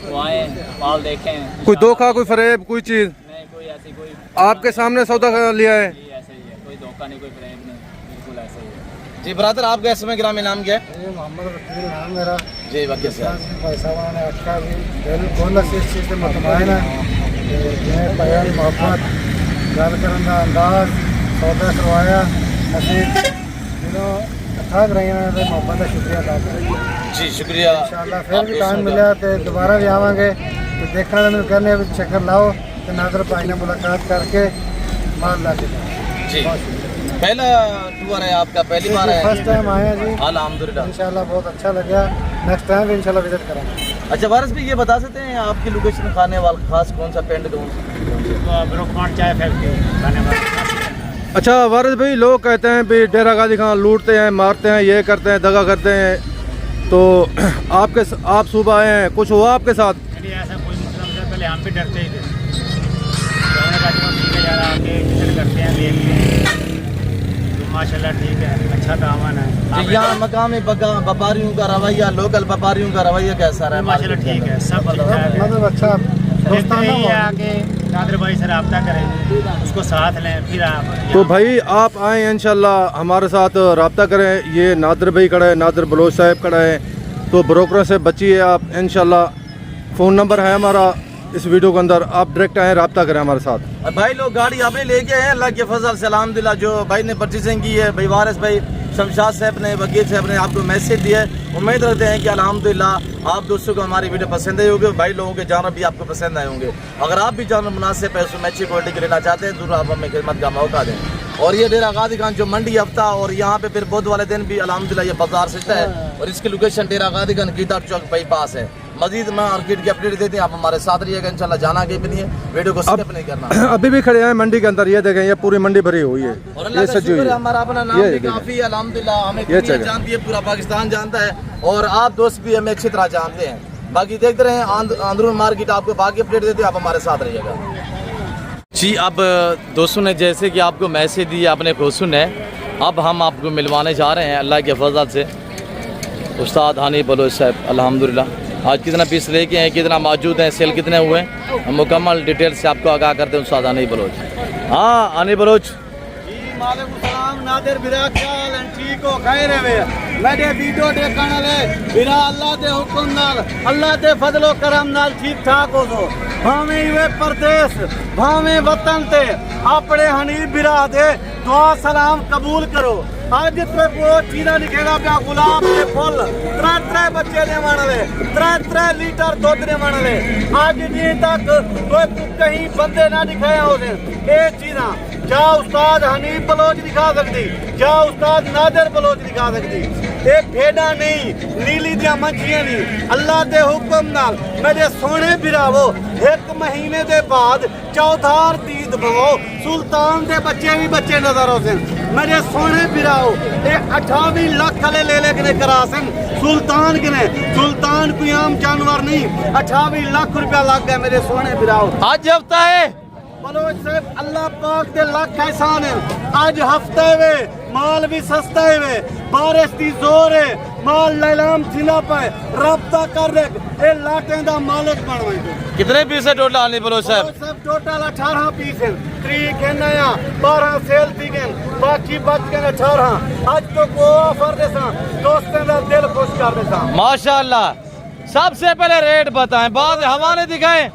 तो आए माल देखें। कोई धोखा, कोई फरेब, कोई चीज़? नहीं, कोई ऐसी कोई आपके सामने सौदा लिया है? जी ऐसे ही है, कोई धोखा नहीं, कोई फरेब नहीं, बिल्कुल ऐसे ही है। जी ब्रदर आपका इसमें ग्रामीण नाम क्या है? ये मोहम्मद वकील नाम मेरा। जी वकील साहब। भाई साहब ने अच्छा भी बिल्कुल इस चीज़ से मुतमईन है। जिन्हें प्यार मोहब्बत गल करने का अंदाज सौदा करवाया असी दिनों थक रही हैं, तो मोहब्बत का शुक्रिया अदा करें। जी शुक्रिया। इंशाअल्लाह फिर भी टाइम मिला तो दोबारा भी आवांगे, तो देखने में कहने भी चक्कर लाओ तो नादर भाई ने मुलाकात करके माल ला के जी पहला टूर है आपका, पहली बार है? फर्स्ट टाइम आए हैं जी। अल्हम्दुलिल्लाह इंशाअल्लाह बहुत अच्छा लगा, नेक्स्ट टाइम भी इंशाअल्लाह विजिट करेंगे। अच्छा वारिस भी ये बता सकते हैं आपकी लोकेशन खाने वाला खास कौन सा पेंट कौन सा? ब्रुकमॉन्ट चाय फैक्ट्री खानेवाड़। अच्छा वारिस भाई, लोग कहते हैं भी डेरा गाजी खान लूटते हैं, मारते हैं, ये करते हैं, दगा करते हैं, तो आप सुबह आए हैं, कुछ हुआ आपके साथ? नहीं ऐसा कोई मतलब से पहले हम भी डरते ही थे, तो हमने कहा चलो ठीक है यार आके विजिट करते हैं, देखते हैं, तो माशाल्लाह ठीक है, अच्छा दामन है। जी यहाँ मकामी व्यापारियों का रवैया, लोकल व्यापारियों का रवैया कैसा रहा? माशाल्लाह ठीक है, सब ठीक है। मतलब अच्छा देखते ही आके नादर भाई से रब्ता करें, उसको साथ लें, फिर आप तो भाई आप आए इंशाल्लाह हमारे साथ रब्ता करें। ये नादर भाई खड़ा है, नादर बलोच साहब खड़ा है, तो ब्रोकरों से बचिए आप इंशाल्लाह। फ़ोन नंबर है हमारा इस वीडियो के अंदर, आप डायरेक्ट आए, रब्ता करें हमारे साथ। भाई लोग गाड़ी आपने लेके आए हैं अल्लाह के फजल से अल्हम्दुलिल्लाह। जो भाई ने परचेजिंग की है, भाई वारिस भाई शमशाद साहब ने, वकील साहब ने आपको मैसेज दिया है। उम्मीद रखते हैं कि अल्हम्दुलिल्लाह आप दोस्तों को हमारी वीडियो पसंद आई होगी, भाई लोगों के जानवर भी आपको पसंद आए होंगे। अगर आप भी जानवर मुनासिब पैसों में अच्छी क्वालिटी के लेना चाहते हैं, जरूर आप हमें खिदमत का मौका दें। और ये डेरा गाजी खान जो मंडी हफ्ता और यहाँ पे फिर बुध वाले दिन भी अल्हम्दुलिल्लाह ये बाजार सजता है और इसकी लोकेशन डेरा गाजी खान कीतार चौक बाईपास है। मजीद मार्केट की अपडेट देते हैं, आप हमारे साथ रहिएगा इंशाल्लाह। जाना कहीं भी नहीं है, वीडियो को स्किप नहीं करना। अभी भी खड़े हैं मंडी के अंदर, ये देखें, ये पूरी मंडी भरी हुई है, और अल्लाह ये का सजी शुक्र हुई है, है। हमारा अपना नाम ये भी देखें। काफी है अल्हम्दुलिल्लाह, हमें ये दुनिया जगह। जानती है, पूरा पाकिस्तान जानता है और आप दोस्त भी हमें अच्छी तरह जानते हैं। बाकी देखते रहे अंदरून मार्केट, आपको बाकी अपडेट देते हैं, आप हमारे साथ रहिएगा। जी अब दोस्तों ने जैसे कि आपको मैसेज दिया, आपने को सुना है अब हम आपको मिलवाने जा रहे हैं अल्लाह के फजल से उस्ताद हनी बलोच साहब। अल्हम्दुलिल्लाह आज कितना पीस लेके हैं, कितना मौजूद हैं, सेल कितने हुए हैं, हम मुकम्मल डिटेल से आपको आगाह करते हैं उस्ताद हनी बलोच। हाँ हनी बलोच वालेकुम सलाम नादिर बिरा क्या हाल है? ठीक हो खैर है वे मेरे वीडियो देखने वाले बिरा अल्लाह दे हुक्म नाल अल्लाह दे फजलो करम नाल ठीक ठाक हो दो भावे वे परदेश भावे वतन ते अपने हनीफ बिरा दे दुआ सलाम कबूल करो। आज ते वो चीज़ा लिखेगा क्या गुलाब के फुल त्रै बच्चे ने वाले त्रै लीटर दूध ने वाले आज जी तक कोई कहीं बंदे ना दिखाया उसे ये चीज़ा क्या उस्ताद हनीफ बलोच दिखा सकती, क्या उस्ताद नादिर बलोच दिखा सकती। ये भेड़ा नहीं नीली दिया मछलियां नहीं अल्लाह के हुक्म नाल मेरे सोने बिरावो एक महीने के बाद चौधार तीद भवो सुल्तान के बच्चे भी बच्चे नजर आते मेरे सोने बिराओ ये 28 लाख वाले ले के करा सन सुल्तान के ने सुल्तान कोई आम जानवर नहीं 28 लाख रुपया लग गया मेरे सोने बिराओ। आज हफ्ता है बलोच साहब अल्लाह पाक दे लाख एहसान है आज हफ्ते वे माल भी सस्ता है वे बारिश की जोर है माल लैलाम थिला पे रब्ता कर दे ए लाटें दा मालिक बनवाई दो। कितने पीस है टोटल हनी बलोच साहब? सब टोटल 18 पीस है 3 के नया 12 सेल थी गए बाकी बच गए 18 आज तो को ऑफर देसा दोस्तों का दिल खुश कर देसा माशाल्लाह। सबसे पहले रेट बताएं बाद हवाने दिखाएं।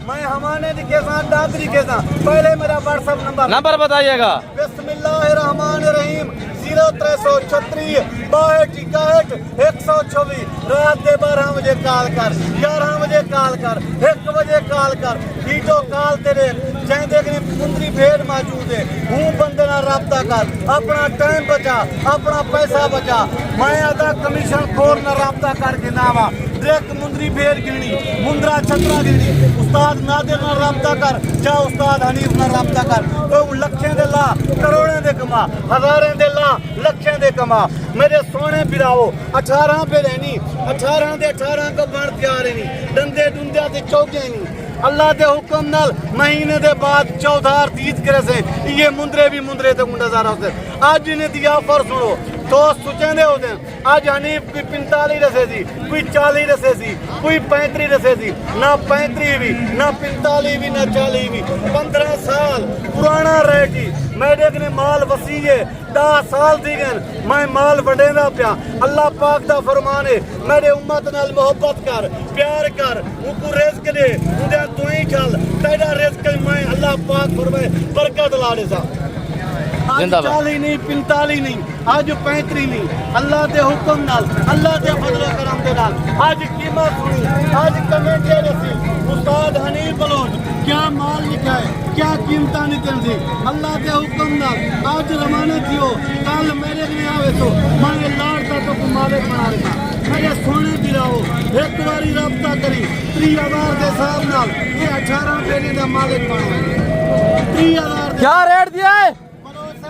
मैं हमारे दिखे साथ दादरी के साथ पहले मेरा व्हाट्सएप नंबर बताइएगा। बिस्मिल्लाहिर्रहमानिर्रहीम 0336 62 124 रात के 12 बजे कॉल कर 11 बजे कॉल कर 1 बजे कॉल कर वीडियो कॉल तेरे चाहे देखने कुंदरी भेड़ मौजूद है हूँ बंदे ना रब्ता कर अपना टाइम बचा अपना पैसा बचा मैं आधा कमीशन खोर ना रब्ता करके नावा डायरेक्ट मुंदरी भेड़ गिरनी मुंद्रा छतरा गिरनी उस्ताद नादिर ना रब्ता कर जा उस्ताद हनीफ ना रब्ता कर तो लखें दे ला करोड़ों दे कमा हजारें दे ला लखें दे कमा मेरे सोने बिराओ 18 पे रहनी 18 दे 18 को बन तैयार है नहीं डंदे डुंदिया ते चौके नहीं अल्लाह के हुक्म नाल महीने के बाद चौधार तीज करे से ये मुंदरे भी मुंदरे तक नजारा होते आज इन्हें दिया ऑफर सुनो दोस्त सुचेंदे होते आज हनीफ कोई 45 रसे थी कोई 40 रसे थी कोई 35 रसे थी ना 35 भी ना 45 भी ना 40 भी 15 साल पुराना रेट ही मेरे ने माल वसी है 10 साल थी गए मैं माल वडेंदा पिया अल्लाह पाक दा फरमान है मेरे उम्मत नाल मोहब्बत कर प्यार कर उनको रिज़्क दे उदे तू ही चल तेरा रिज़्क मैं अल्लाह पाक फरमाए बरकत ला दे सा आज 40 नहीं 45 नहीं आज 35 नहीं अल्लाह के हुक्म नाल अल्लाह के फजल करम दे नाल आज कीमत सुनी आज कमेंट रसी उस्ताद हनीफ बलोच क्या माल लिखा है क्या कीमत निकल सी अल्लाह के हुक्म नाल आज रवाना थियो कल मेरे लिए आवे तो मैं लाड़ का तो मालिक बना रहा मेरे सोने बिराओ एक बारी रब्ता करी 30,000 के हिसाब नाल ये 18 पेने का मालिक बना 30,000 क्या रेट दिया है?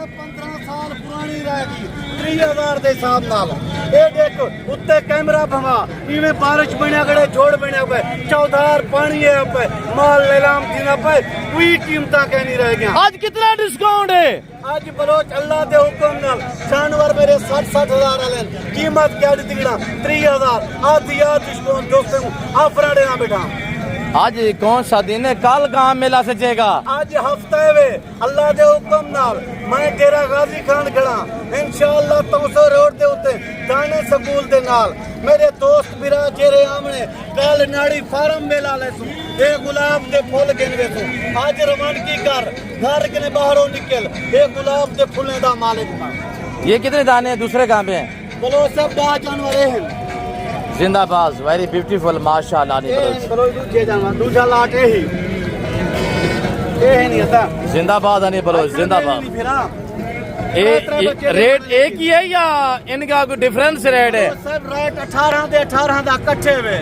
15 साल पुरानी रहेगी 30,000 के हिसाब नाल ये देखो उत्ते कैमरा भवा इवें बारिश बनिया गड़े जोड़ बनिया पे चौधार पानी है पे माल नीलाम थीना पे कोई कीमत के नहीं रह गया। आज कितना डिस्काउंट है? आज बलोच अल्लाह के हुक्म नाल जानवर मेरे 60,000 वाले कीमत क्या दी तिगड़ा 30,000 आधी डिस्काउंट दोस्तों ऑफर देना बेटा। आज कौन सा दिन है? कल कहाँ मेला सजेगा? आज हफ्ता वे अल्लाह के हुक्म नाल मैं डेरा गाजी खान खड़ा इंशाअल्लाह 300 रोड के उत्ते दाने स्कूल के नाल मेरे दोस्त बिरा जेरे आमने कल नाड़ी फार्म मेला ले सू ये गुलाब के फूल गिनवे सू आज रवानगी कर घर के बाहरों निकल ये गुलाब के फूलों का मालिक बन। ये कितने दाने हैं? दूसरे कहाँ पे हैं? बोलो सब 10 जानवर हैं जिंदाबाद वेरी ब्यूटीफुल माशाल्लाह। दूसरा लाट यही नहीं आता जिंदाबाद हनी बलोच जिंदाबाद। रेट एक ही है या इनका कोई डिफरेंस रेट है? सब रेट 18 दे 18 दा कट्ठे वे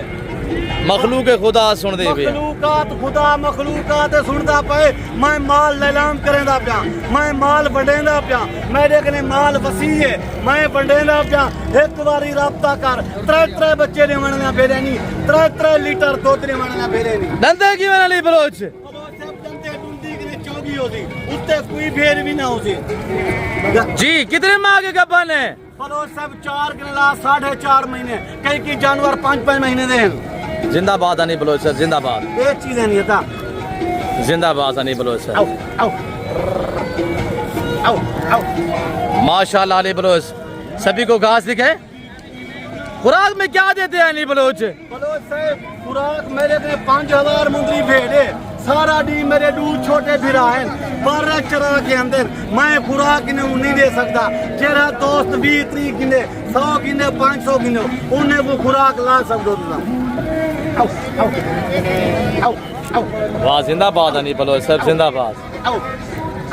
मखलूक खुदा सुन दे मखलूकात खुदा मखलूकात सुनदा पे मैं माल नीलाम करेंदा पिया मैं माल वडेंदा पिया मेरे कने माल वसी है मैं वडेंदा पिया एक बारी राब्ता कर त्रै बच्चे ने वणना फेरे नहीं त्रै लीटर दूध ने वणना फेरे नहीं दंदे की मैंने ली बलोच सब दंदे डुंडी के 24 होती उत्ते कोई भेड़ भी ना होती जी कितने माह के गब्बन है? बलोच सब 4 गिला 4.5 महीने कई की जानवर 5-5 महीने दे। जिंदाबाद हनी बलोच सर, जिंदाबाद। ये चीजें नहीं था। जिंदाबाद हनी बलोच सर। आओ आओ आओ आओ माशाल्लाह अली बलोच सभी को घास दिखे। खुराक में क्या देते हैं अली बलोच? बलोच साहब खुराक मेरे ने 5000 मुंदरी भेड़ है सारा डी मेरे दूध छोटे फिरा है 12 चरा के अंदर मैं खुराक नहीं दे सकता। जेरा दोस्त 20-30 गिने 100 गिने 500 गिने उन्हें वो खुराक ला सकते हो। आओ आओ आओ आओ वाह जिंदाबाद हनी बलोच साहब, जिंदाबाद। आओ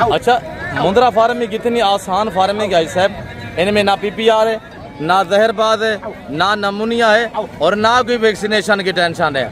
आओ अच्छा मुंद्रा फार्मिंग कितनी आसान फार्मिंग है साहब, इनमें ना PPR है, ना जहरबाज है, ना नमूनिया है और ना कोई वैक्सीनेशन की टेंशन है।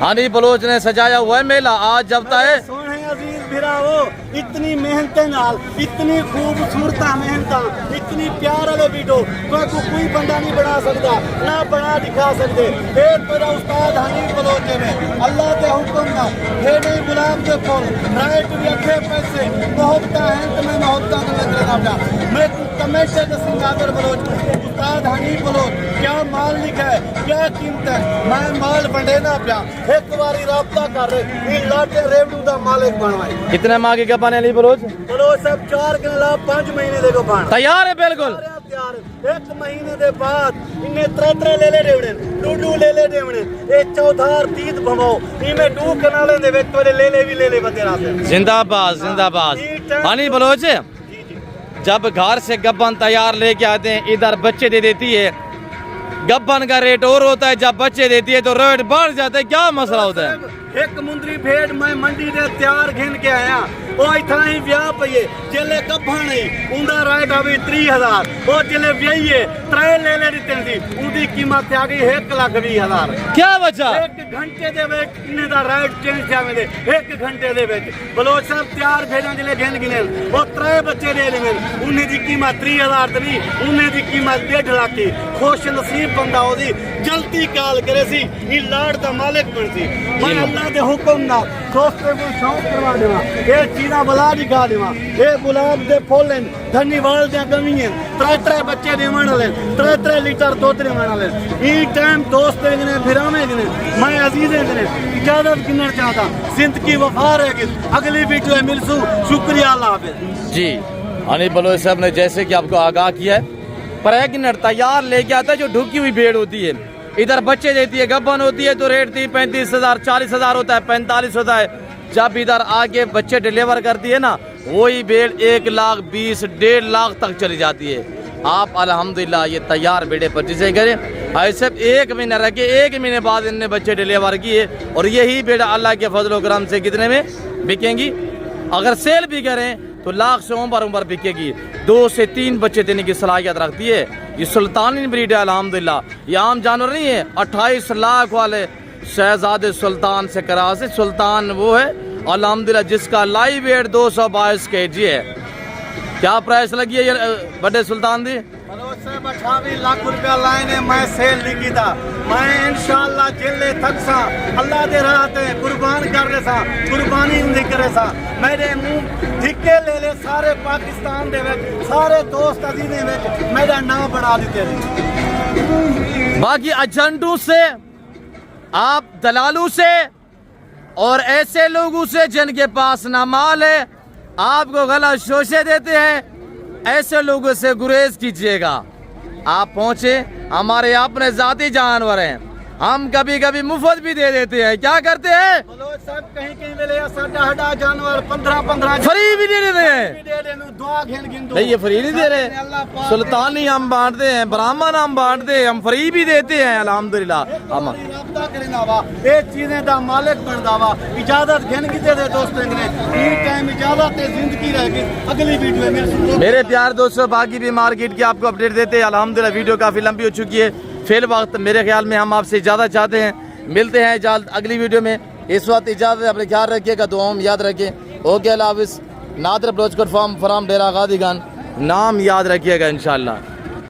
हनी बलोच ने सजाया हुआ है मेला आज जब तक है। सोने अजीज भिरावो इतनी मेहनत नाल इतनी खूबसूरत मेहनत इतनी प्यार वाले वीडियो कोई बंदा नहीं बना सकता ना बना दिखा सकते। एक मेरा उस्ताद हनी बलोच में अल्लाह के हुक्म का हेडे गुलाब के फूल राइट भी अच्छे पैसे मोहब्बत है तो मैं मोहब्बत का लग रहा था मैं कमेंट से सिंगागर बलोच उस्ताद हनी बलोच क्या माल लिखा है क्या कीमत है मैं माल बंडे ना पिया एक बारी राब्ता कर रहे लाटे रेवडू का मालिक बनवाए। कितने माह के गब्बन है अली बलोच? बलोच सब 4 गिला 5 महीने देखो बन तैयार है बिल्कुल तैयार। 1 महीने के बाद इन्हें 3 ले ले देवने डूडू ले ले देवने एक चौधार तीत भमाओ इनमें 2 कनाले दे वेक तोरे ले भी ले बतेरा से। जिंदाबाद जिंदाबाद हनी बलोच। जब घर से गब्बन तैयार लेके आते हैं इधर बच्चे दे देती है, गब्बन का रेट और होता है, जब बच्चे देती है तो रेट बढ़ जाता है, क्या मसला होता है? एक मुंदरी भेड़ मैं मंडी दे तैयार घिन के आया वो इतना ही ब्याह पइए जेले गब्बन नहीं उनका रेट अभी 3000 वो जेले ब्याहिए 3 ले ले दिते सी उनकी कीमत आ गई 1,20,000। क्या बचा? 1 घंटे दे विच इन्ने दा रेट चेंज जावे दे 1 घंटे दे विच बलोच साहब तैयार भेड़ां जेले घिन गिने वो 3 बच्चे दे देवे उन्हें दी कीमत 3000 ते नहीं उन्हें दी कीमत 1.5 लाख की। खुश नसीब बंदा ओदी जल्दी काल करे सी ई लाड़ दा मालिक बन सी मैं अल्लाह दे हुक्म ना दोस्ते को शौक करवा देवा ये चीज़ा बला दिखा देवा ये गुलाब दे फूल हैं धन्यवाद दे कमी है 3 बच्चे देवन वाले 3 लीटर दूध देवन वाले ई टाइम दोस्त ने फिरामे ने मैं अजीज ने इजाजत गिनना चाहता जिंदगी वफा रहेगी अगली वीडियो में मिलसू शुक्रिया अल्लाह हाफिज़। जी हनी बलोच साहब ने जैसे कि आपको आगाह किया है प्रेग्नेंट तैयार लेके आता है जो ढुकी हुई भेड़ होती है, इधर बच्चे देती है, गब्बन होती है तो रेट 35,000 40,000 होता है 45 होता है। जब इधर आके बच्चे डिलीवर करती है ना वही भेड़ 1,20,000 1.5 लाख तक चली जाती है। आप अल्हम्दुलिल्लाह ये तैयार भेड़े परचेज करें ऐसे 1 महीना रखे 1 महीने बाद इनने बच्चे डिलीवर किए और यही भेड़ अल्लाह के फजल करम से कितने में बिकेंगी? अगर सेल भी करें तो लाख से ऊपर बिकेगी। 2 से 3 बच्चे देने की सलाहियत रखती है। ये सुल्तानी ब्रीड है अल्हम्दुलिल्लाह, ये आम जानवर नहीं है। 28 लाख वाले शहजादे सुल्तान से करा से सुल्तान वो है अल्हम्दुलिल्लाह जिसका लाइव वेट 222 kg है। क्या प्राइस लगी है ये बड़े सुल्तान दी? 28 लाख रुपया लाइन मैं सेल लिखी था मैं इंशाअल्लाह जिले तक सा अल्लाह दे राहते कुर्बान कर रहे सा कुर्बानी नहीं करे सा मेरे मुंह ठिके ले ले सारे पाकिस्तान दे विच सारे दोस्त अजीज़े विच मेरा नाम बना देते। बाकी एजेंटों से आप दलालों से और ऐसे लोगों से जिनके पास ना माल है आपको गलत शोशे देते हैं, ऐसे लोगों से गुरेज कीजिएगा। आप पहुंचे हमारे अपने जाती जानवर हैं, हम कभी कभी मुफ्त भी दे देते हैं। क्या करते हैं सब कहीं कहीं मिले साडा जानवर 15 फ्री भी दे देते हैं। नहीं ये फ्री नहीं दे रहे, सुल्तानी हम बांटते हैं, ब्राह्मण हम बांटते हैं, हम फ्री भी देते हैं अल्हम्दुलिल्लाह। हम ये चीजें दा मालिक बनदा वा इजाजत घिन की दे दे दोस्तों ने ई टाइम इजाजत है जिंदगी रहेगी अगली वीडियो में। मेरे प्यार दोस्तों बाकी भी मार्केट की आपको अपडेट देते हैं अल्हम्दुलिल्लाह। वीडियो काफी लंबी हो चुकी है, फिर वक्त मेरे ख्याल में हम आपसे इजाजत चाहते हैं, मिलते हैं जल्द अगली वीडियो में। इस वक्त इजाजत, अपने ख्याल रखिएगा, दुआओं में याद रखें। ओके अल्लाह हाफिज़। नादर बलोच फार्म डेरा गादी खान नाम याद रखिएगा इंशाअल्लाह।